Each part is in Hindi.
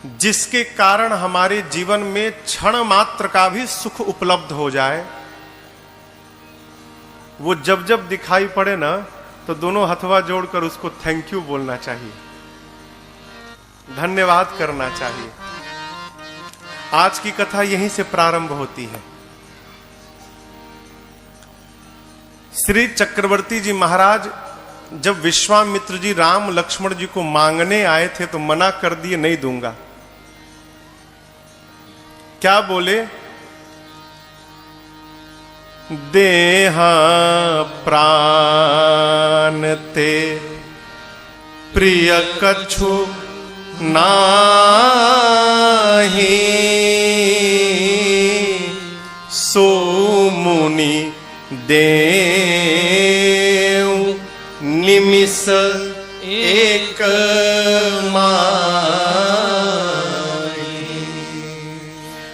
जिसके कारण हमारे जीवन में क्षण मात्र का भी सुख उपलब्ध हो जाए, वो जब जब दिखाई पड़े ना तो दोनों हथवा जोड़कर उसको थैंक यू बोलना चाहिए, धन्यवाद करना चाहिए। आज की कथा यहीं से प्रारंभ होती है। श्री चक्रवर्ती जी महाराज जब विश्वामित्र जी राम लक्ष्मण जी को मांगने आए थे तो मना कर दिए, नहीं दूंगा। क्या बोले? देहा प्राण ते प्रिय कछु नाही, सो मुनि देव निमिष एक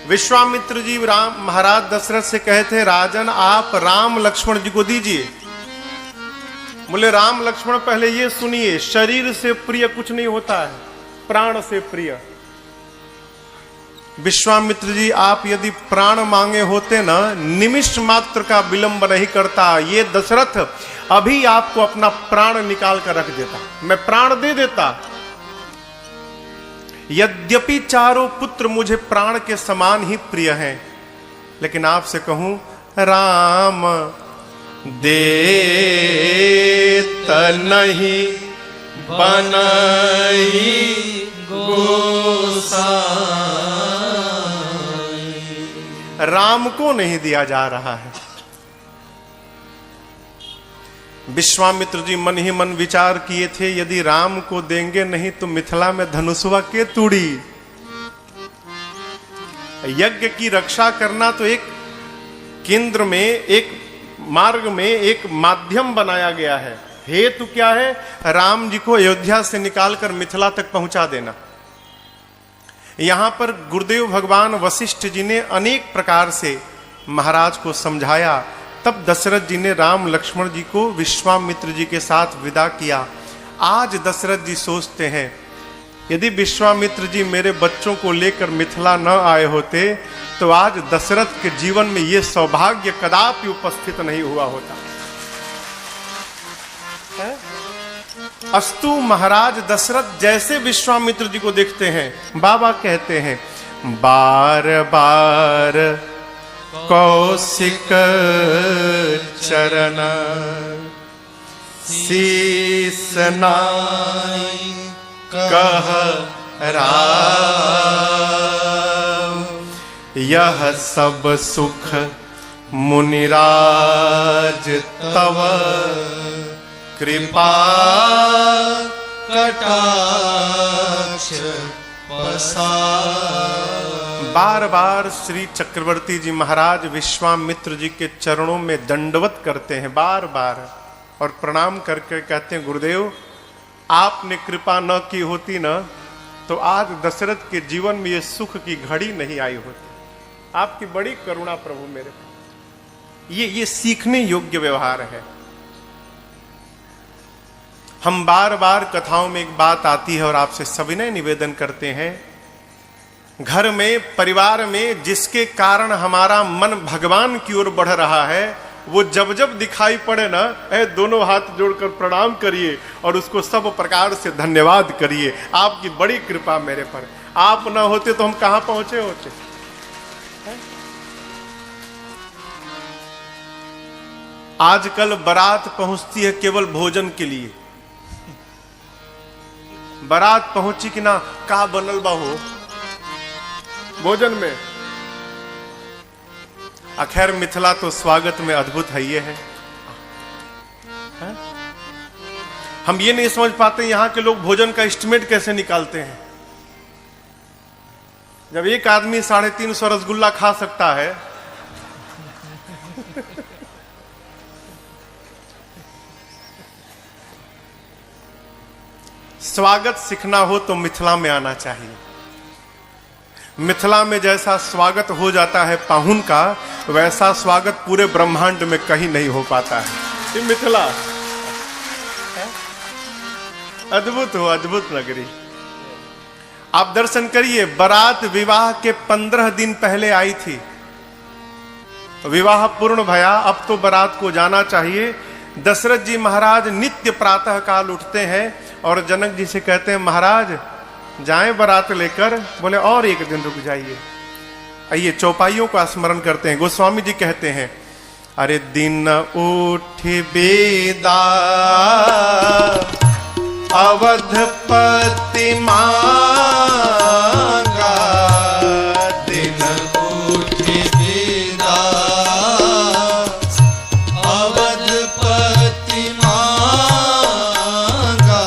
विश्वामित्र जी राम महाराज दशरथ से कहे थे, राजन आप राम लक्ष्मण जी को दीजिए। बोले राम लक्ष्मण पहले ये सुनिए, शरीर से प्रिय कुछ नहीं होता है, प्राण से प्रिय। विश्वामित्र जी आप यदि प्राण मांगे होते ना, निमिष मात्र का विलंब नहीं करता, ये दशरथ अभी आपको अपना प्राण निकाल कर रख देता, मैं प्राण दे देता। यद्यपि चारों पुत्र मुझे प्राण के समान ही प्रिय हैं, लेकिन आपसे कहूं राम देत नहीं बनई गोसाई। राम को नहीं दिया जा रहा है। विश्वामित्र जी मन ही मन विचार किए थे, यदि राम को देंगे नहीं तो मिथिला में धनुषवा के तूड़ी। यज्ञ की रक्षा करना तो एक केंद्र में, एक मार्ग में एक माध्यम बनाया गया है। हेतु क्या है? राम जी को अयोध्या से निकालकर मिथिला तक पहुंचा देना। यहां पर गुरुदेव भगवान वशिष्ठ जी ने अनेक प्रकार से महाराज को समझाया, तब दशरथ जी ने राम लक्ष्मण जी को विश्वामित्र जी के साथ विदा किया। आज दशरथ जी सोचते हैं, यदि विश्वामित्र जी मेरे बच्चों को लेकर मिथिला न आए होते तो आज दशरथ के जीवन में यह सौभाग्य कदापि उपस्थित नहीं हुआ होता। अस्तु महाराज दशरथ जैसे विश्वामित्र जी को देखते हैं, बाबा कहते हैं, बार बार कौशिक चरण शीस नाई कह राव, यह सब सुख मुनिराज तव कृपा कटाक्ष बार बार श्री चक्रवर्ती जी महाराज विश्वामित्र जी के चरणों में दंडवत करते हैं, बार बार, और प्रणाम करके कहते हैं, गुरुदेव आपने कृपा न की होती ना तो आज दशरथ के जीवन में ये सुख की घड़ी नहीं आई होती। आपकी बड़ी करुणा प्रभु मेरे पर। ये सीखने योग्य व्यवहार है। हम बार बार कथाओं में एक बात आती है और आपसे सविनय निवेदन करते हैं, घर में, परिवार में जिसके कारण हमारा मन भगवान की ओर बढ़ रहा है, वो जब जब दिखाई पड़े ना, दोनों हाथ जोड़कर प्रणाम करिए और उसको सब प्रकार से धन्यवाद करिए। आपकी बड़ी कृपा मेरे पर, आप ना होते तो हम कहां पहुंचे होते। आजकल बारात पहुंचती है केवल भोजन के लिए। बारात पहुंची कि ना, का बनल बा हो भोजन में। अखैर मिथिला तो स्वागत में अद्भुत है, ये है। हम ये नहीं समझ पाते यहां के लोग भोजन का एस्टिमेट कैसे निकालते हैं। जब एक आदमी 350 रसगुल्ला खा सकता है स्वागत सीखना हो तो मिथिला में आना चाहिए। मिथिला में जैसा स्वागत हो जाता है पाहुन का, वैसा स्वागत पूरे ब्रह्मांड में कहीं नहीं हो पाता है। ये मिथिला अद्भुत हो, अद्भुत नगरी। आप दर्शन करिए, बारात विवाह के 15 दिन पहले आई थी, विवाह पूर्ण भया, अब तो बारात को जाना चाहिए। दशरथ जी महाराज नित्य प्रातः काल उठते हैं और जनक जी से कहते हैं महाराज जाएं बारात लेकर। बोले और एक दिन रुक जाइए। आइए चौपाइयों का स्मरण करते हैं। गोस्वामी जी कहते हैं, अरे दिन उठ बेदा अवधपति मांगा, दिन उठ बेदा अवधपति मांगा,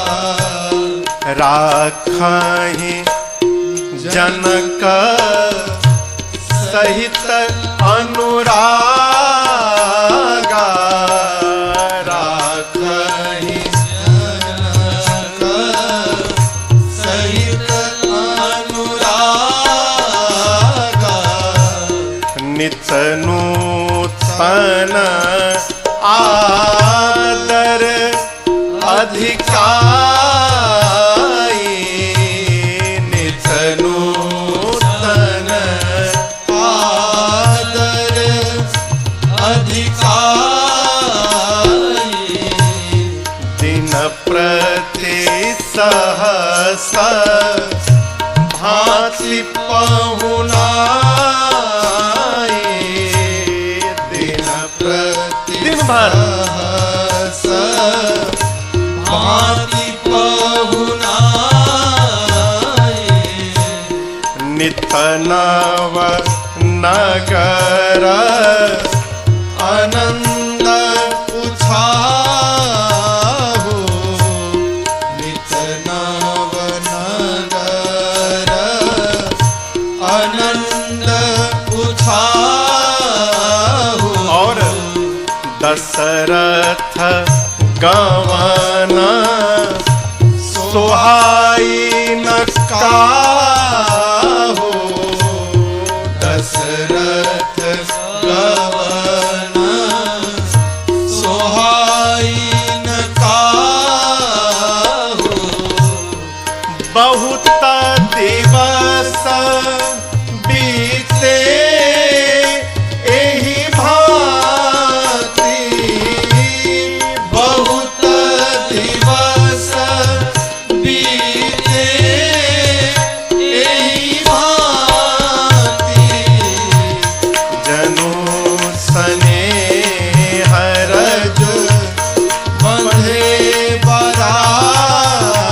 राखहि जनक सहित अनुरागा, राखहि जनक सहित अनुरागा, नित नूतन आदर अधिकाई, नित नूतन आदर अधिकाई, दिन प्रति सहस भांति पहुनाई, दिन प्रति दिन भर सहस भांति पहुनाई, नित नव नगर आनंद उछाहु, नित नव नगर आनंद उछाहु, और दशरथ गवन सोहाई न काहू, दशरथ गवन सोहाई न काहू, बहुत दिवस बीते एहि भांति, बहुत दिवस बीते एहि भांति, जनु स्नेह रज बंधे बराते,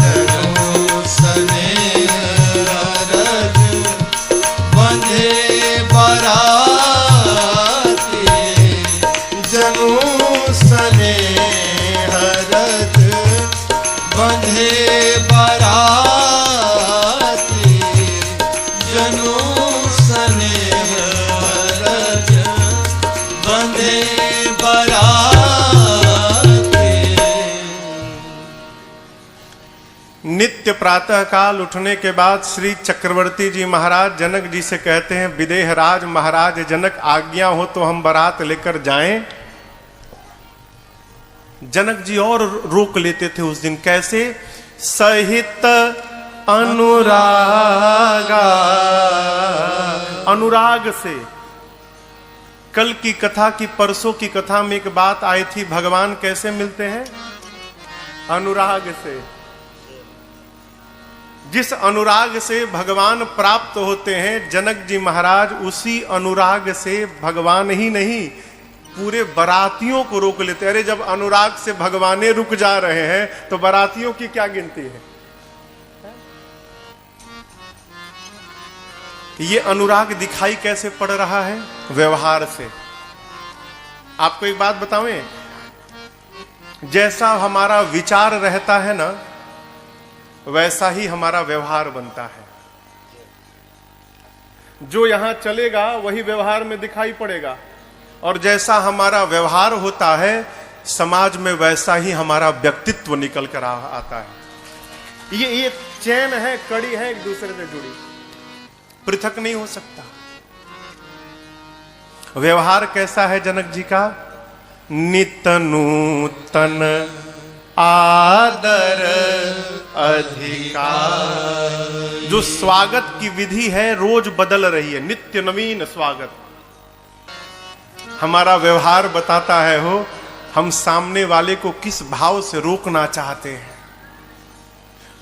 जनु स्नेह रज बंधे बराते, जनु स्नेह रज बंधे बराते, जनु स्नेह रज बंधे बराते। नित्य प्रातः काल उठने के बाद श्री चक्रवर्ती जी महाराज जनक जी से कहते हैं, विदेह राज महाराज जनक आज्ञा हो तो हम बारात लेकर जाएं। जनक जी और रोक लेते थे उस दिन, कैसे? सहित अनुरागा, अनुराग से। कल की कथा की, परसों की कथा में एक बात आई थी, भगवान कैसे मिलते हैं? अनुराग से। जिस अनुराग से भगवान प्राप्त होते हैं, जनक जी महाराज उसी अनुराग से भगवान ही नहीं पूरे बरातियों को रोक लेते। अरे जब अनुराग से भगवाने रुक जा रहे हैं तो बरातियों की क्या गिनती है? ये अनुराग दिखाई कैसे पड़ रहा है? व्यवहार से। आपको एक बात बतावें, जैसा हमारा विचार रहता है ना, वैसा ही हमारा व्यवहार बनता है। जो यहां चलेगा वही व्यवहार में दिखाई पड़ेगा, और जैसा हमारा व्यवहार होता है समाज में, वैसा ही हमारा व्यक्तित्व निकल कर आता है। ये चैन है, कड़ी है, एक दूसरे से जुड़ी, पृथक नहीं हो सकता। व्यवहार कैसा है जनक जी का? नित नूतन आदर अधिकार। जो स्वागत की विधि है रोज बदल रही है, नित्य नवीन स्वागत। हमारा व्यवहार बताता है हो हम सामने वाले को किस भाव से रोकना चाहते हैं।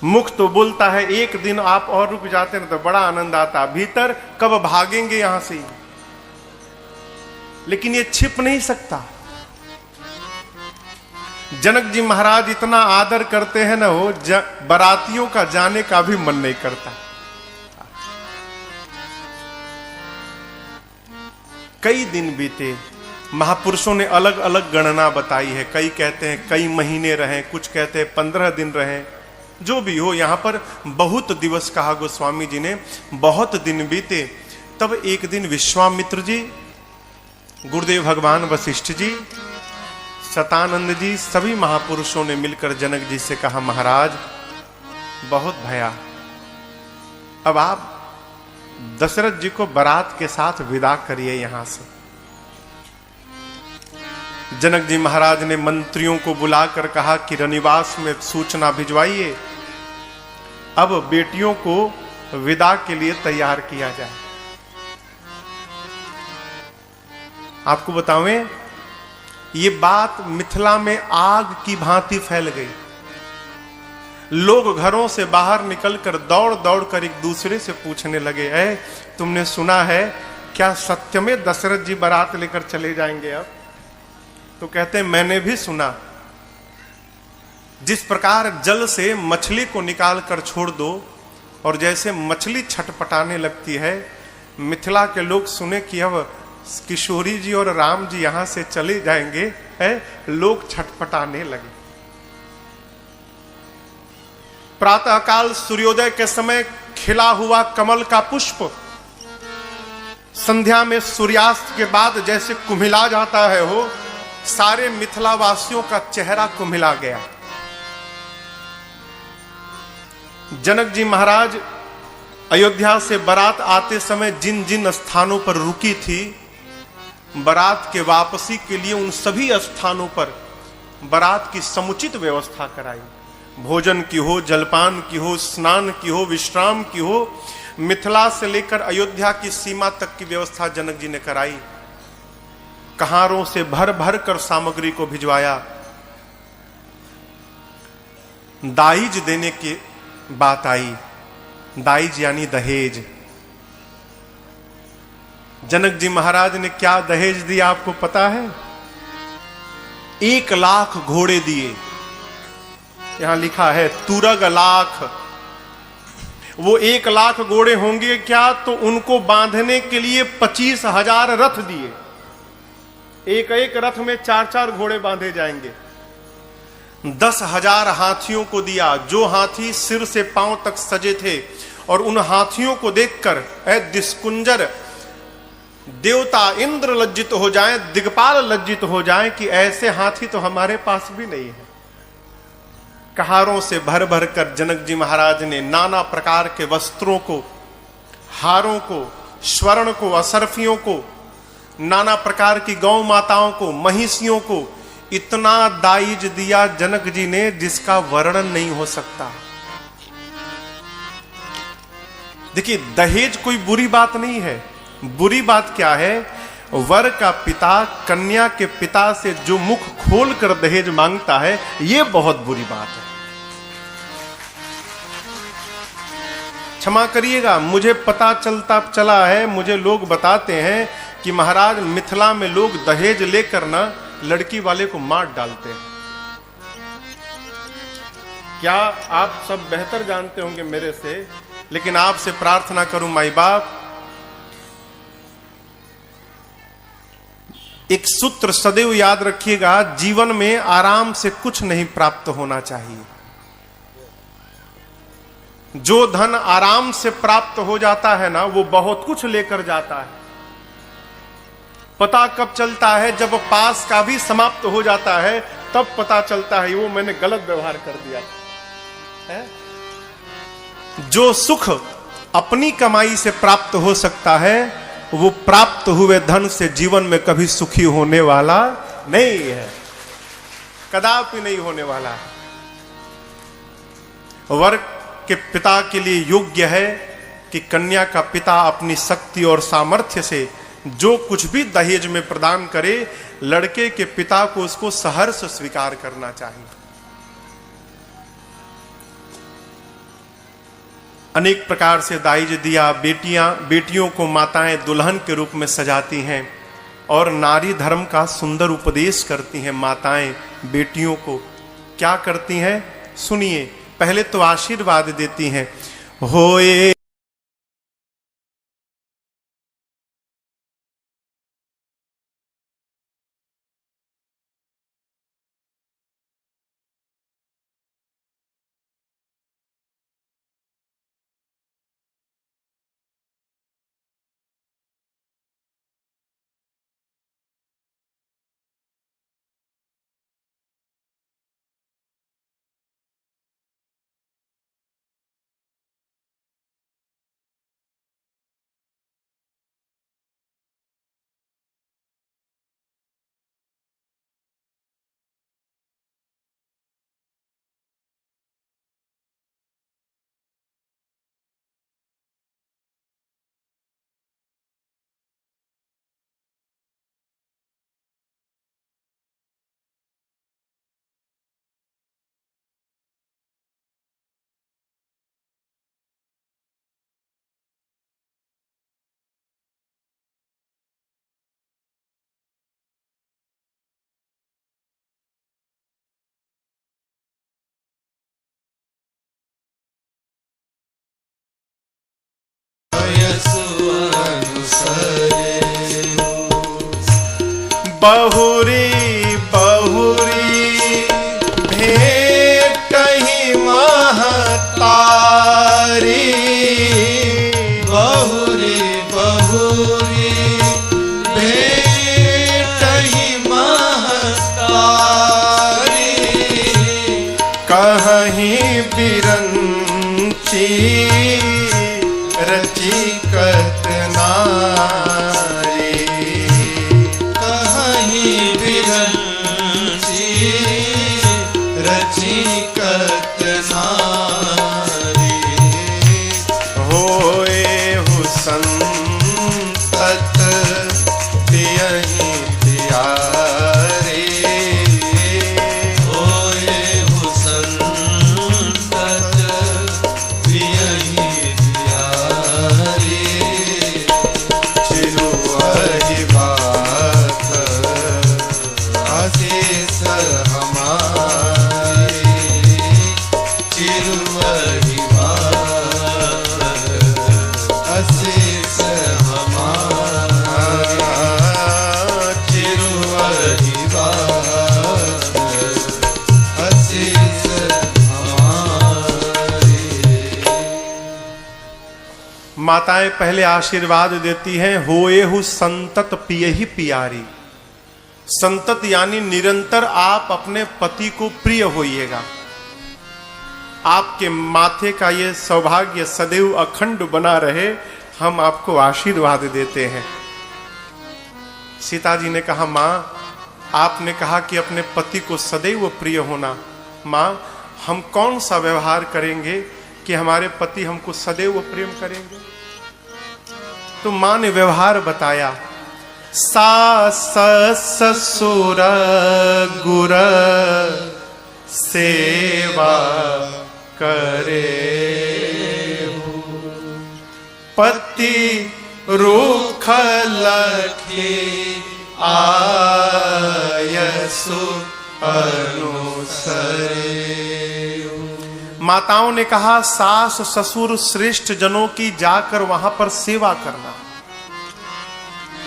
मुख तो बोलता है एक दिन आप और रुक जाते हैं तो बड़ा आनंद आता, भीतर कब भागेंगे यहां से, लेकिन ये छिप नहीं सकता। जनक जी महाराज इतना आदर करते हैं ना हो, बारातियों का जाने का भी मन नहीं करता। कई दिन बीते, महापुरुषों ने अलग अलग गणना बताई है। कई कहते हैं कई महीने रहे, कुछ कहते हैं 15 दिन रहे, जो भी हो। यहां पर बहुत दिवस कहा गोस्वामी जी ने, बहुत दिन बीते। तब एक दिन विश्वामित्र जी, गुरुदेव भगवान वशिष्ठ जी, शतानंद जी, सभी महापुरुषों ने मिलकर जनक जी से कहा, महाराज बहुत भया, अब आप दशरथ जी को बारात के साथ विदा करिए यहां से। जनक जी महाराज ने मंत्रियों को बुलाकर कहा कि रनिवास में सूचना भिजवाइए, अब बेटियों को विदा के लिए तैयार किया जाए। आपको बतावें, ये बात मिथिला में आग की भांति फैल गई। लोग घरों से बाहर निकलकर दौड़ दौड़ कर एक दूसरे से पूछने लगे, तुमने सुना है क्या सत्य में दशरथ जी बारात लेकर चले जाएंगे अब? तो कहते हैं मैंने भी सुना। जिस प्रकार जल से मछली को निकाल कर छोड़ दो और जैसे मछली छटपटाने लगती है, मिथिला के लोग सुने कि अब किशोरी जी और राम जी यहां से चले जाएंगे, लोग छटपटाने लगे। प्रातःकाल सूर्योदय के समय खिला हुआ कमल का पुष्प संध्या में सूर्यास्त के बाद जैसे कुम्हिला जाता है हो, सारे मिथिला वासियों का चेहरा कुम्हिला गया। जनक जी महाराज अयोध्या से बारात आते समय जिन जिन स्थानों पर रुकी थी, बारात के वापसी के लिए उन सभी स्थानों पर बारात की समुचित व्यवस्था कराई। भोजन की हो, जलपान की हो, स्नान की हो, विश्राम की हो, मिथिला से लेकर अयोध्या की सीमा तक की व्यवस्था जनक जी ने कराई। कहारों से भर भर कर सामग्री को भिजवाया। दाइज देने की बात आई। दाइज यानी दहेज। जनक जी महाराज ने क्या दहेज दिया आपको पता है? 1 लाख घोड़े दिए। यहां लिखा है तुरग लाख। वो 1 लाख घोड़े होंगे क्या, तो उनको बांधने के लिए 25,000 रथ दिए। एक एक रथ में 4-4 घोड़े बांधे जाएंगे। 10,000 हाथियों को दिया, जो हाथी सिर से पांव तक सजे थे। और उन हाथियों को देखकर दिस्कुंजर देवता इंद्र लज्जित हो जाएं, दिग्पाल लज्जित हो जाएं कि ऐसे हाथी तो हमारे पास भी नहीं है। कहारों से भर भर कर जनक जी महाराज ने नाना प्रकार के वस्त्रों को, हारों को, स्वर्ण को, असरफियों को, नाना प्रकार की गौ माताओं को, महिषियों को इतना दाइज दिया जनक जी ने जिसका वर्णन नहीं हो सकता। देखिए, दहेज कोई बुरी बात नहीं है। बुरी बात क्या है? वर का पिता कन्या के पिता से जो मुख खोल कर दहेज मांगता है, यह बहुत बुरी बात है। क्षमा करिएगा, मुझे पता चला है, मुझे लोग बताते हैं कि महाराज मिथिला में लोग दहेज लेकर ना लड़की वाले को मार डालते हैं। क्या आप सब बेहतर जानते होंगे मेरे से, लेकिन आपसे प्रार्थना करूं माई बाप, एक सूत्र सदैव याद रखिएगा, जीवन में आराम से कुछ नहीं प्राप्त होना चाहिए। जो धन आराम से प्राप्त हो जाता है ना, वो बहुत कुछ लेकर जाता है। पता कब चलता है? जब पास का भी समाप्त हो जाता है, तब पता चलता है वो मैंने गलत व्यवहार कर दिया है। जो सुख अपनी कमाई से प्राप्त हो सकता है, वो प्राप्त हुए धन से जीवन में कभी सुखी होने वाला नहीं है, कदापि नहीं होने वाला है। वर के पिता के लिए योग्य है कि कन्या का पिता अपनी शक्ति और सामर्थ्य से जो कुछ भी दहेज में प्रदान करे, लड़के के पिता को उसको सहर्ष स्वीकार करना चाहिए। अनेक प्रकार से दाइज दिया, बेटियों को माताएं दुल्हन के रूप में सजाती हैं और नारी धर्म का सुंदर उपदेश करती हैं। माताएं बेटियों को क्या करती हैं सुनिए। पहले तो आशीर्वाद देती हैं, होए बहुरी बहुरी भेटहि महतारी, बहुरी बहुरी भेटहि महतारी, कहीं बिरंची रचिकत नारी, कहीं बिरंची रचिकत नारी, होए हुसंतत तियहि तियारे, होए हुसंतत तियहि तियारे, चिरुअहि बात आशीष हमारे, चिरुअहि बात आशीष हमारे, चिरुअहि बात आशीष हमारे। माताएं पहले आशीर्वाद देती हैं, होए हु संतत पियहि पियारी। संतत यानी निरंतर आप अपने पति को प्रिय होइएगा। आपके माथे का ये सौभाग्य सदैव अखंड बना रहे, हम आपको आशीर्वाद देते हैं। सीता जी ने कहा, माँ आपने कहा कि अपने पति को सदैव प्रिय होना, माँ हम कौन सा व्यवहार करेंगे कि हमारे पति हमको सदैव प्रेम करेंगे? तो माँ ने व्यवहार बताया, सास ससुर गुर सेवा करे, पति रूख लखी आयसु अनुसरे। माताओं ने कहा, सास ससुर श्रेष्ठ जनों की जाकर वहां पर सेवा करना।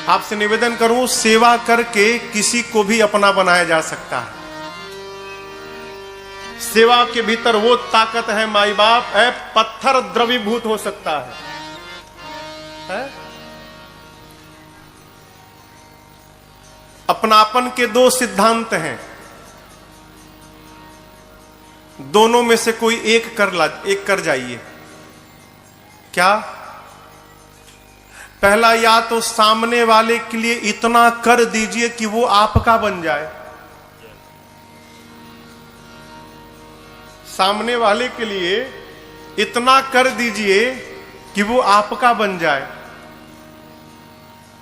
आपसे निवेदन करूं, सेवा करके किसी को भी अपना बनाया जा सकता है। सेवा के भीतर वो ताकत है माई बाप, पत्थर द्रवीभूत हो सकता है? अपनापन के दो सिद्धांत हैं, दोनों में से कोई एक कर जाइए। क्या? पहला, या तो सामने वाले के लिए इतना कर दीजिए कि वो आपका बन जाए। सामने वाले के लिए इतना कर दीजिए कि वो आपका बन जाए।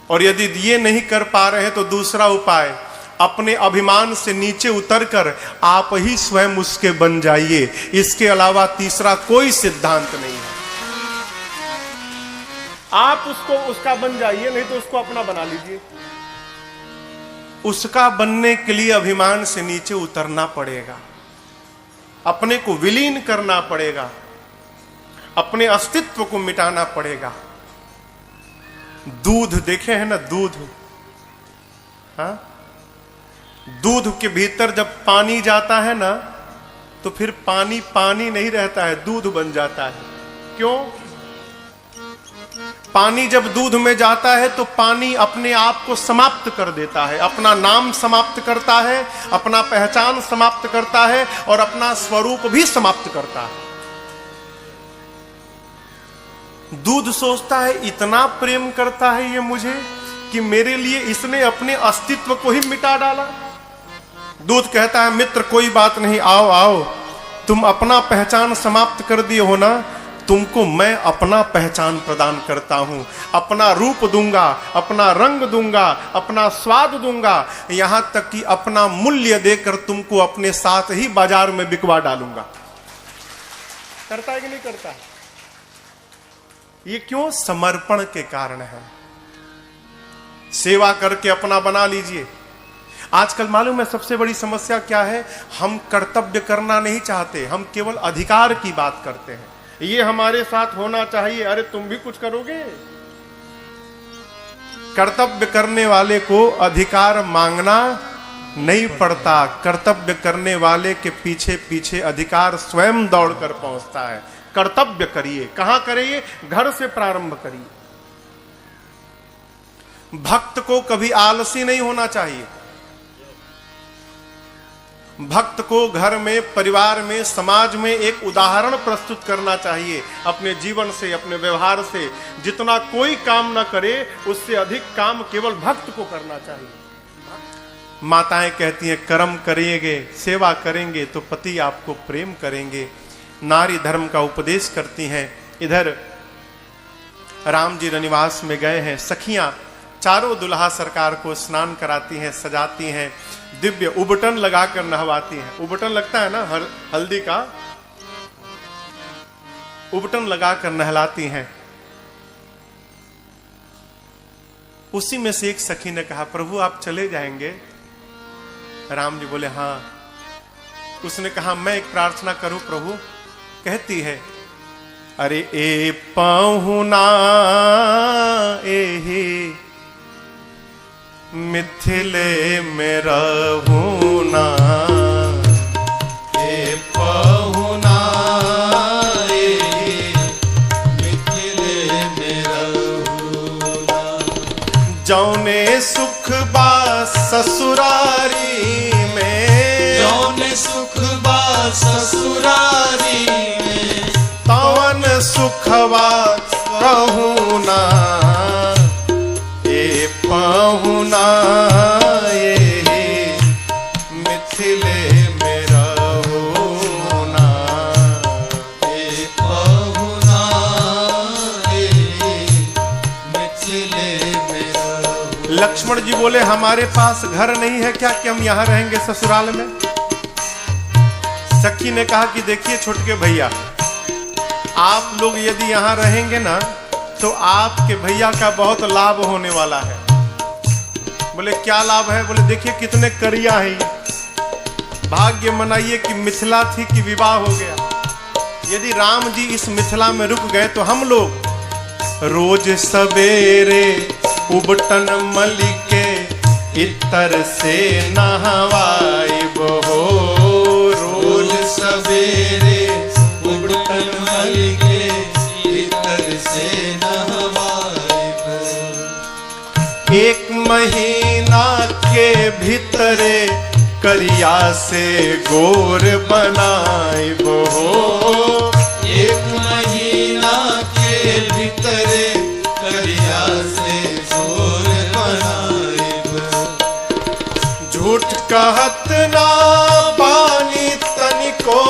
और यदि ये नहीं कर पा रहे हैं तो दूसरा उपाय, अपने अभिमान से नीचे उतरकर आप ही स्वयं उसके बन जाइए। इसके अलावा तीसरा कोई सिद्धांत नहीं है। आप उसका बन जाइए, नहीं तो उसको अपना बना लीजिए। उसका बनने के लिए अभिमान से नीचे उतरना पड़ेगा, अपने को विलीन करना पड़ेगा, अपने अस्तित्व को मिटाना पड़ेगा। दूध देखे हैं ना, दूध, हाँ, दूध के भीतर जब पानी जाता है ना तो फिर पानी पानी नहीं रहता है, दूध बन जाता है। क्यों? पानी जब दूध में जाता है तो पानी अपने आप को समाप्त कर देता है, अपना नाम समाप्त करता है, अपना पहचान समाप्त करता है और अपना स्वरूप भी समाप्त करता है। दूध सोचता है इतना प्रेम करता है ये मुझे कि मेरे लिए इसने अपने अस्तित्व को ही मिटा डाला। दूध कहता है मित्र कोई बात नहीं, आओ आओ, तुम अपना पहचान समाप्त कर दिए हो ना, तुमको मैं अपना पहचान प्रदान करता हूं, अपना रूप दूंगा, अपना रंग दूंगा, अपना स्वाद दूंगा, यहां तक कि अपना मूल्य देकर तुमको अपने साथ ही बाजार में बिकवा डालूंगा। करता है कि नहीं करता? ये क्यों? समर्पण के कारण है। सेवा करके अपना बना लीजिए। आजकल मालूम है सबसे बड़ी समस्या क्या है? हम कर्तव्य करना नहीं चाहते, हम केवल अधिकार की बात करते हैं। ये हमारे साथ होना चाहिए, अरे तुम भी कुछ करोगे? कर्तव्य करने वाले को अधिकार मांगना नहीं पड़ता, कर्तव्य करने वाले के पीछे पीछे अधिकार स्वयं दौड़कर पहुंचता है। कर्तव्य करिए। कहां करिए? घर से प्रारंभ करिए। भक्त को कभी आलसी नहीं होना चाहिए। भक्त को घर में, परिवार में, समाज में एक उदाहरण प्रस्तुत करना चाहिए। अपने जीवन से, अपने व्यवहार से जितना कोई काम ना करे उससे अधिक काम केवल भक्त को करना चाहिए। माताएं कहती हैं कर्म करेंगे, सेवा करेंगे तो पति आपको प्रेम करेंगे। नारी धर्म का उपदेश करती हैं। इधर राम जी रनिवास में गए हैं, सखियां चारों दुल्हा सरकार को स्नान कराती हैं, सजाती हैं, दिव्य उबटन लगाकर नहवाती हैं। उबटन लगता है ना हल्दी का, उबटन लगाकर नहलाती हैं। उसी में से एक सखी ने कहा प्रभु आप चले जाएंगे? राम जी बोले हाँ। उसने कहा मैं एक प्रार्थना करूं प्रभु? कहती है अरे ए पाहुना एही मिथिले में रहूना, ए पाहुना एही मिथिले में रहूना, जौने सुख बा ससुरारी में, जौने सुख बा ससुरारी में, तवन सुखवा कहूना, ए पाहुना ये मिथिले में रहूना, ए पाहुना एही मिथिले में रहूना। लक्ष्मण जी बोले हमारे पास घर नहीं है क्या कि हम यहाँ रहेंगे ससुराल में? सखी ने कहा कि देखिए छोटके भैया, आप लोग यदि यहाँ रहेंगे ना तो आपके भैया का बहुत लाभ होने वाला है। बोले क्या लाभ है? बोले देखिए कितने करिया हैं ये, भाग्य मनाइए कि मिथिला थी कि विवाह हो गया। यदि राम जी इस मिथिला में रुक गए तो हम लोग रोज सवेरे उबटन मलिके इतर से नहवाइबो, रोज सवेरे उबटन मलिके इतर से नहवाइबो, एक महीना के भीतरे करिया से गोर बनाइबो, एक महीना के भीतरे करिया से गोर बनाइबो, झूठ कहत ना बानी तनिको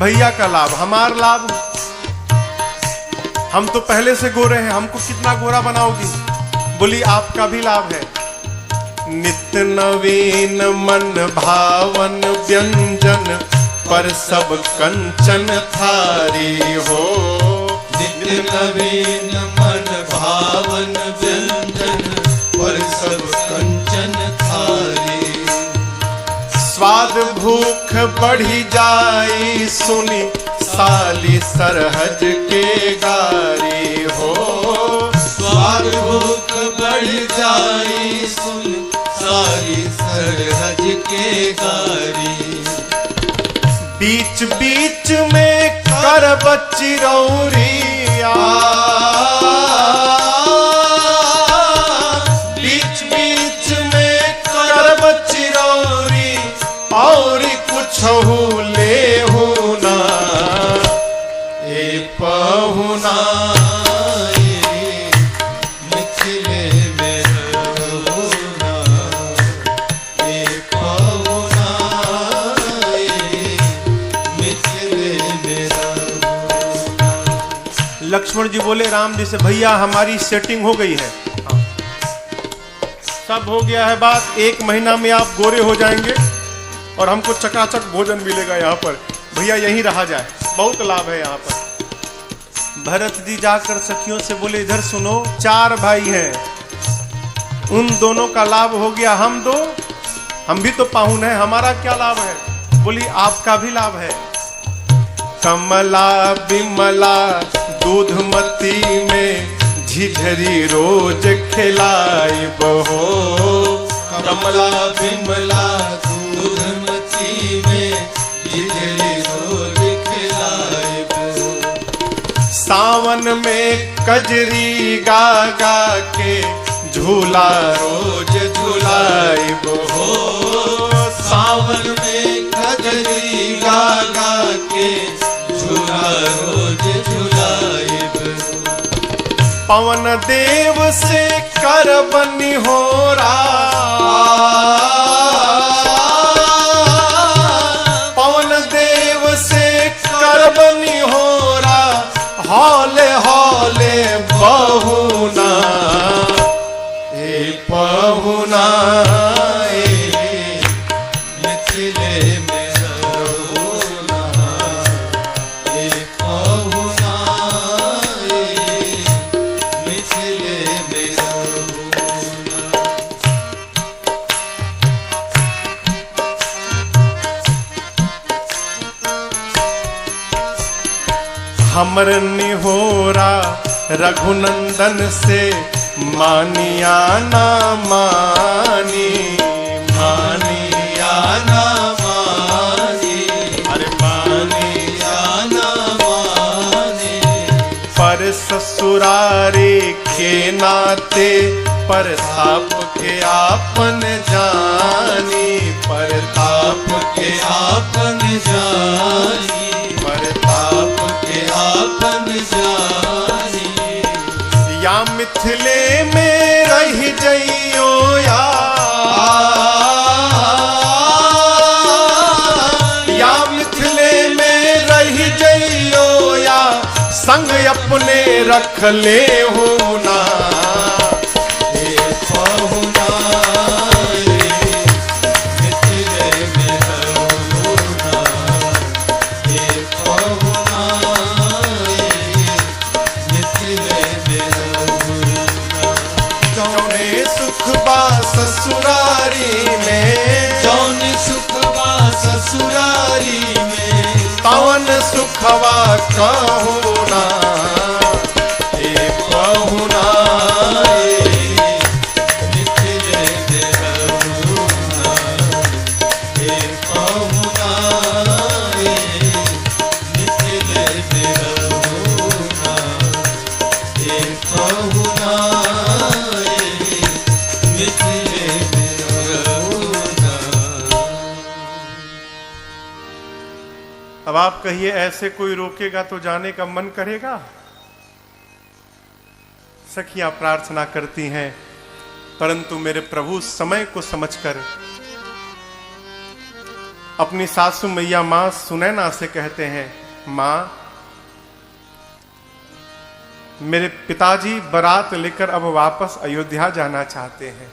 भैया का लाभ, हमार लाभ, हम तो पहले से गोरे हैं, हमको कितना गोरा बनाओगी? बोली आपका भी लाभ है। नित्य नवीन मन भावन व्यंजन, पर सब कंचन थारी हो। नित्य नवीन मन भावन व्यंजन, पर सब कंचन थारी। स्वाद भूख बढ़ी जाई सुनी, साली सरहज के गारी हो। स्वाद भूख बढ़ जाई सुन, साली सरहज के गारी। बीच बीच में करब चिरौरिया, बीच बीच में करब चिरौरी, और कुछ ले होना ए पहुना। मिथिले में रहुना ए पहुना, मिथिले में रहुना। लक्ष्मण जी बोले राम जी से, भैया हमारी सेटिंग हो गई है, सब हो गया है बात, 1 महीना में आप गोरे हो जाएंगे और हमको चकाचक भोजन मिलेगा यहाँ पर, भैया यहीं रहा जाए, बहुत लाभ है यहाँ पर। भरत जी जाकर सखियों से बोले इधर सुनो, 4 भाई हैं, उन दोनों का लाभ हो गया, हम दो, हम भी तो पाहुन हैं, हमारा क्या लाभ है? बोली आपका भी लाभ है। कमला बिमला दूधमती में, झिझरी रोज खिलाई बहो। कमला बिमला दूधमती में, झिझरी रोज खिलाए बहो। सावन में कजरी गा गा के, झूला रोज झुलाई बहो। सावन में कजरी गा गा के, झूला रोज झुलाए बहो। पवन देव से करबनी होरा, पवन देव से करबनी होरा, हौले हौले बहुना ए पहुना। मिथिले में रहुना ए पहुना, मिथिले में रहुना। हमर निहोरा रघुनंदन से, मानिया ना मानी, मानिया ना मानी, अरे मानी। मानिया ना मानी। पर ससुरारी के नाते, परताप के आपन जानी, परताप के आपन जानी, परताप के आपन जानी। या मिथिले में रह जइयो या मिथिले में रह जइयो, या संग अपने रख ले होना ए पहुना। मिथिले में रहुना ए पहुना, मिथिले में रहुना। जौने सुख बा ससुरारी में, जौन सुख बा ससुरारी में, पवन सुखवा कहूना ए पहुना। मिथिले में रहुना ए पहुना, मिथिले में रहुना ए पहुना, मिथिले में रहुना। अब आप कहिए ऐसे कोई रोकेगा तो जाने का मन करेगा? सखियां प्रार्थना करती हैं, परंतु मेरे प्रभु समय को समझकर अपनी सासू मैया मां सुनैना से कहते हैं, मां मेरे पिताजी बारात लेकर अब वापस अयोध्या जाना चाहते हैं।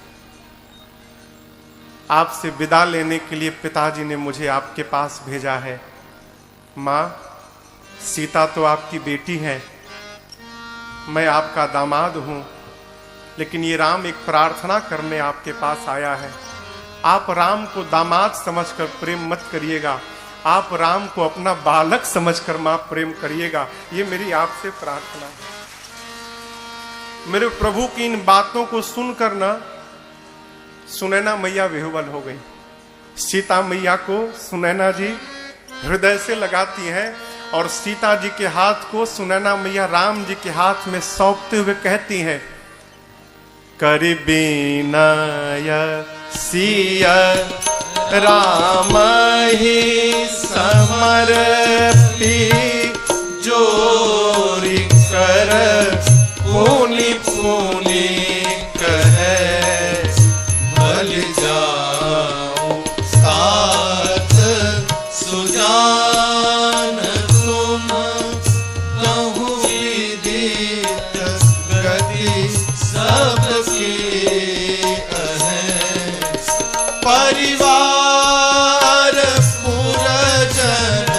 आपसे विदा लेने के लिए पिताजी ने मुझे आपके पास भेजा है। मां, सीता तो आपकी बेटी है, मैं आपका दामाद हूं, लेकिन ये राम एक प्रार्थना करने आपके पास आया है। आप राम को दामाद समझकर प्रेम मत करिएगा, आप राम को अपना बालक समझकर मां प्रेम करिएगा। ये मेरी आपसे प्रार्थना है। मेरे प्रभु की इन बातों को सुनकर ना सुनैना मैया विह्वल हो गई। सीता मैया को सुनैना जी हृदय से लगाती हैं और सीता जी के हाथ को सुनैना मैया राम जी के हाथ में सौंपते हुए कहती हैं, करि बीनय सिय राम ही समर्पी, जोरि कर पुनि पुनि कहे, भल जाऊं साथ सुजान तुम, कहूँ विदित गति सबकी अहें, परिवार पुरजन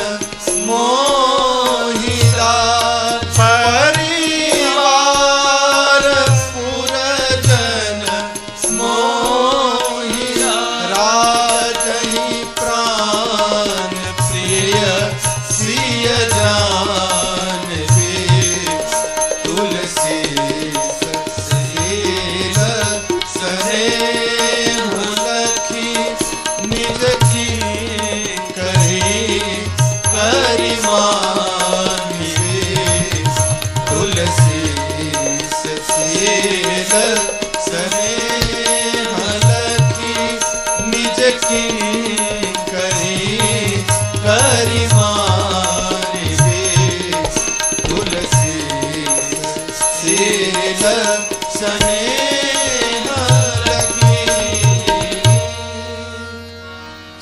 मोहिरा,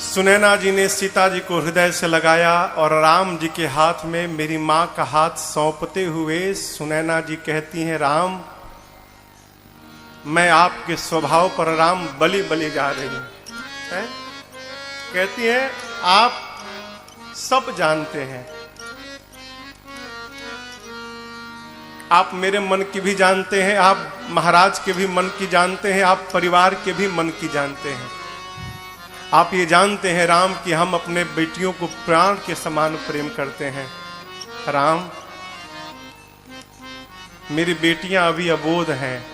सुनैना जी ने सीता जी को हृदय से लगाया और राम जी के हाथ में मेरी मां का हाथ सौंपते हुए सुनैना जी कहती हैं, राम मैं आपके स्वभाव पर राम बलि बलि जा रही हूं। कहती हैं, आप सब जानते हैं, आप मेरे मन की भी जानते हैं, आप महाराज के भी मन की जानते हैं, आप परिवार के भी मन की जानते हैं। आप ये जानते हैं राम कि हम अपने बेटियों को प्राण के समान प्रेम करते हैं। राम, मेरी बेटियां अभी अबोध हैं,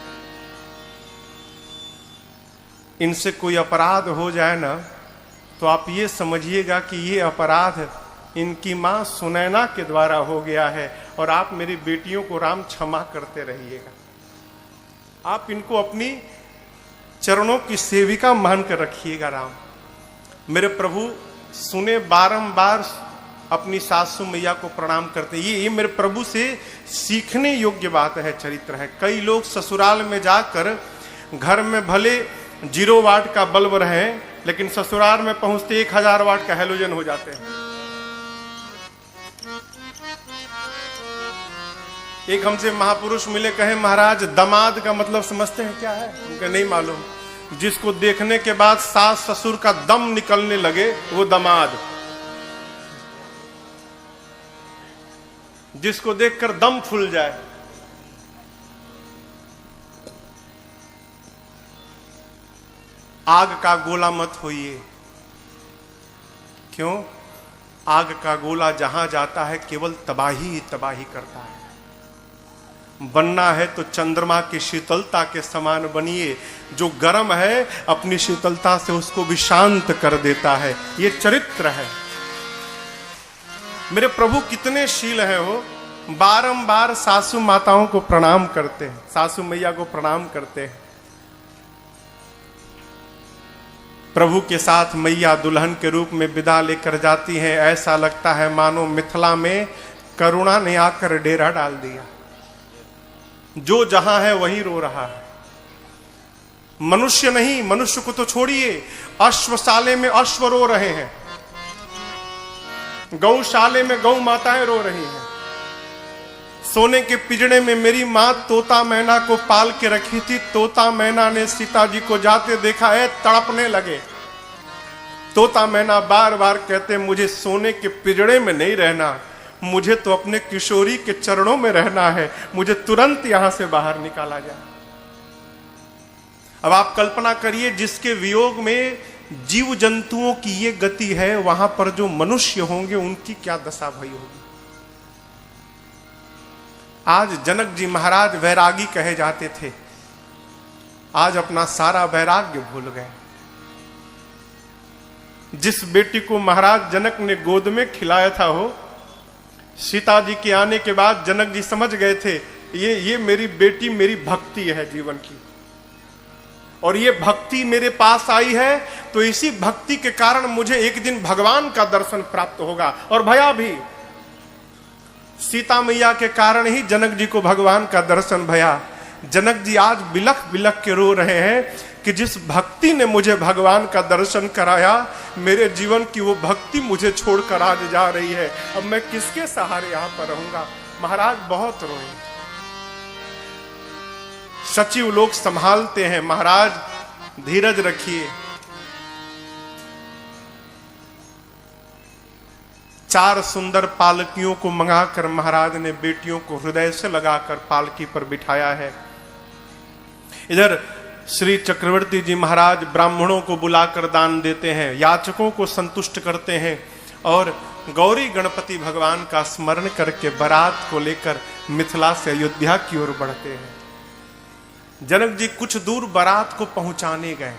इनसे कोई अपराध हो जाए ना तो आप ये समझिएगा कि ये अपराध इनकी मां सुनैना के द्वारा हो गया है और आप मेरी बेटियों को राम क्षमा करते रहिएगा। आप इनको अपनी चरणों की सेविका मानकर रखिएगा। राम, मेरे प्रभु सुने बारंबार अपनी सासू मैया को प्रणाम करते। ये मेरे प्रभु से सीखने योग्य बात है, चरित्र है। कई लोग ससुराल में जाकर घर में भले 0 वाट का बल्ब रहे, लेकिन ससुराल में पहुंचते 1000 वाट का हैलोजन हो जाते हैं। एक हमसे महापुरुष मिले, कहे महाराज दामाद का मतलब समझते हैं क्या है? उनका नहीं मालूम। जिसको देखने के बाद सास ससुर का दम निकलने लगे वो दामाद, जिसको देखकर दम फूल जाए। आग का गोला मत होइए। क्यों? आग का गोला जहां जाता है केवल तबाही ही तबाही करता है। बनना है तो चंद्रमा की शीतलता के समान बनिए। जो गर्म है अपनी शीतलता से उसको भी शांत कर देता है। ये चरित्र है। मेरे प्रभु कितने शील हैं, वो बारंबार सासू माताओं को प्रणाम करते हैं, सासू मैया को प्रणाम करते हैं। प्रभु के साथ मैया दुल्हन के रूप में विदा लेकर जाती हैं। ऐसा लगता है मानो मिथिला में करुणा ने आकर डेरा डाल दिया। जो जहां है वही रो रहा है। मनुष्य नहीं, मनुष्य को तो छोड़िए, अश्वशाले में अश्व रो रहे हैं। गौशाले में गौ माताएं रो रही हैं। सोने के पिंजड़े में मेरी माँ तोता मैना को पाल के रखी थी। तोता मैना ने सीता जी को जाते देखा है, तड़पने लगे। तोता मैना बार बार कहते मुझे सोने के पिंजड़े में नहीं रहना, मुझे तो अपने किशोरी के चरणों में रहना है, मुझे तुरंत यहां से बाहर निकाला जाए। अब आप कल्पना करिए, जिसके वियोग में जीव जंतुओं की ये गति है, वहां पर जो मनुष्य होंगे उनकी क्या दशा भई होगी। आज जनक जी महाराज वैरागी कहे जाते थे, आज अपना सारा वैराग्य भूल गए। जिस बेटी को महाराज जनक ने गोद में खिलाया था, हो सीता जी के आने के बाद जनक जी समझ गए थे, ये मेरी बेटी मेरी भक्ति है जीवन की, और ये भक्ति मेरे पास आई है तो इसी भक्ति के कारण मुझे एक दिन भगवान का दर्शन प्राप्त होगा। और भया भी, सीता मैया के कारण ही जनक जी को भगवान का दर्शन भया। जनक जी आज बिलख बिलख के रो रहे हैं कि जिस भक्ति ने मुझे भगवान का दर्शन कराया, मेरे जीवन की वो भक्ति मुझे छोड़कर आज जा रही है, अब मैं किसके सहारे यहां पर रहूंगा। महाराज बहुत रोए। सचिव लोग संभालते हैं, महाराज धीरज रखिए। 4 सुंदर पालकियों को मंगाकर महाराज ने बेटियों को हृदय से लगाकर पालकी पर बिठाया है। इधर श्री चक्रवर्ती जी महाराज ब्राह्मणों को बुलाकर दान देते हैं, याचकों को संतुष्ट करते हैं और गौरी गणपति भगवान का स्मरण करके बारात को लेकर मिथिला से अयोध्या की ओर बढ़ते हैं। जनक जी कुछ दूर बारात को पहुंचाने गए।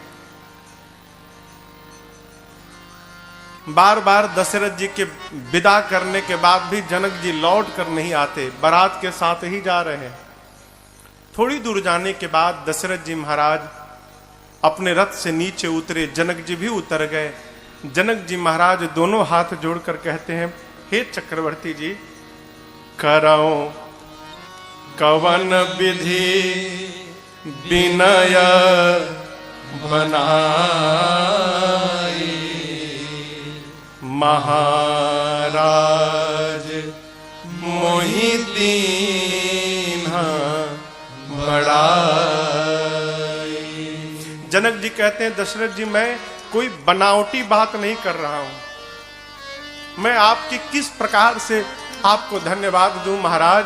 बार बार दशरथ जी के विदा करने के बाद भी जनक जी लौट कर नहीं आते, बारात के साथ ही जा रहे हैं। थोड़ी दूर जाने के बाद दशरथ जी महाराज अपने रथ से नीचे उतरे, जनक जी भी उतर गए। जनक जी महाराज दोनों हाथ जोड़कर कहते हैं, हे चक्रवर्ती जी, करौ कवन विधि विनय बनाई, महाराज मोहि दीन्हा बढ़ाई। जनक जी कहते हैं, दशरथ जी मैं कोई बनावटी बात नहीं कर रहा हूं, मैं आपकी किस प्रकार से आपको धन्यवाद दूं महाराज।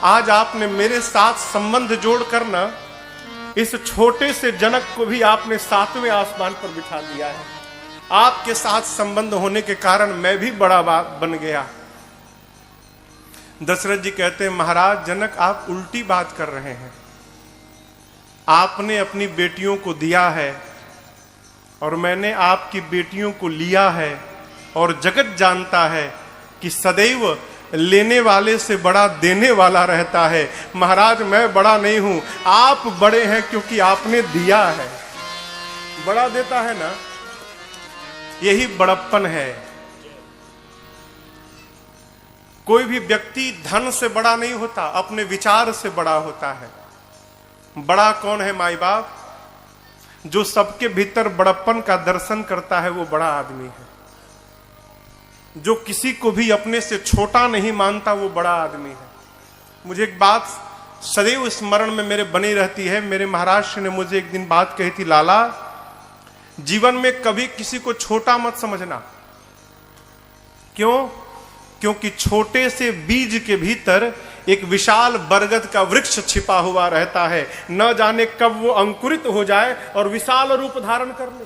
आज आपने मेरे साथ संबंध जोड़कर ना इस छोटे से जनक को भी आपने 7वें आसमान पर बिठा दिया है। आपके साथ संबंध होने के कारण मैं भी बड़ा बात बन गया। दशरथ जी कहते हैं, महाराज जनक आप उल्टी बात कर रहे हैं। आपने अपनी बेटियों को दिया है और मैंने आपकी बेटियों को लिया है, और जगत जानता है कि सदैव लेने वाले से बड़ा देने वाला रहता है। महाराज मैं बड़ा नहीं हूं, आप बड़े हैं क्योंकि आपने दिया है। बड़ा देता है ना, यही बड़प्पन है। कोई भी व्यक्ति धन से बड़ा नहीं होता, अपने विचार से बड़ा होता है। बड़ा कौन है माई बाप? जो सबके भीतर बड़प्पन का दर्शन करता है वो बड़ा आदमी है। जो किसी को भी अपने से छोटा नहीं मानता वो बड़ा आदमी है। मुझे एक बात सदैव स्मरण में मेरे बनी रहती है। मेरे महाराज श्री ने मुझे एक दिन बात कही थी, लाला जीवन में कभी किसी को छोटा मत समझना। क्यों? क्योंकि छोटे से बीज के भीतर एक विशाल बरगद का वृक्ष छिपा हुआ रहता है। न जाने कब वो अंकुरित हो जाए और विशाल रूप धारण कर ले।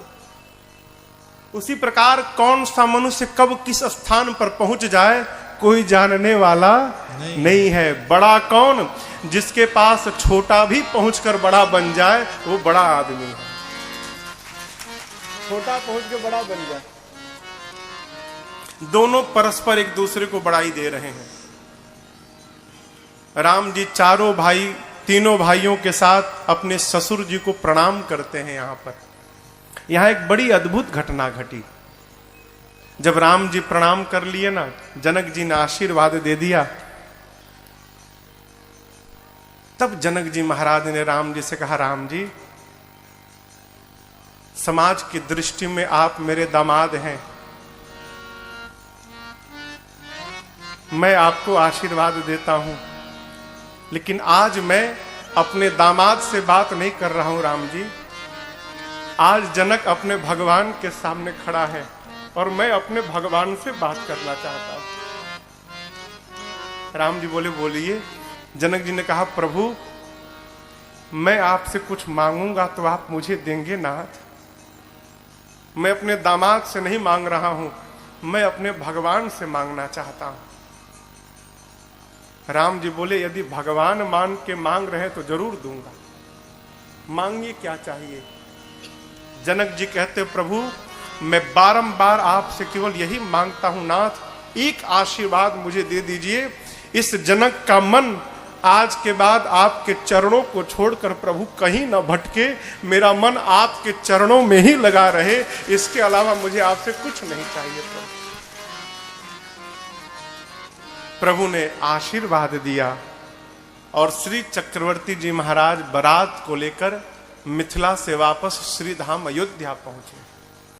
उसी प्रकार कौन सा मनुष्य कब किस स्थान पर पहुंच जाए कोई जानने वाला नहीं है। बड़ा कौन? जिसके पास छोटा भी पहुंचकर बड़ा बन जाए वो बड़ा आदमी है। छोटा पहुंच के बड़ा बन जाए। दोनों परस्पर एक दूसरे को बड़ाई दे रहे हैं। राम जी तीनों भाइयों के साथ अपने ससुर जी को प्रणाम करते हैं। यहां एक बड़ी अद्भुत घटना घटी। जब राम जी प्रणाम कर लिए ना, जनक जी ने आशीर्वाद दे दिया, तब जनक जी महाराज ने राम जी से कहा, राम जी समाज की दृष्टि में आप मेरे दामाद हैं, मैं आपको आशीर्वाद देता हूं, लेकिन आज मैं अपने दामाद से बात नहीं कर रहा हूं राम जी। आज जनक अपने भगवान के सामने खड़ा है और मैं अपने भगवान से बात करना चाहता हूं। राम जी बोले बोलिए। जनक जी ने कहा प्रभु, मैं आपसे कुछ मांगूंगा तो आप मुझे देंगे नाथ? मैं अपने दामाद से नहीं मांग रहा हूं, मैं अपने भगवान से मांगना चाहता हूं। राम जी बोले यदि भगवान मान के मांग रहे तो जरूर दूंगा, मांगिए क्या चाहिए। जनक जी कहते प्रभु, मैं बारंबार आपसे केवल यही मांगता हूं नाथ, एक आशीर्वाद मुझे दे दीजिए। इस जनक का मन आज के बाद आपके चरणों को छोड़कर प्रभु कहीं न भटके, मेरा मन आपके चरणों में ही लगा रहे, इसके अलावा मुझे आपसे कुछ नहीं चाहिए। प्रभु ने आशीर्वाद दिया और श्री चक्रवर्ती जी महाराज बारात को लेकर मिथिला से वापस श्री धाम अयोध्या पहुंचे।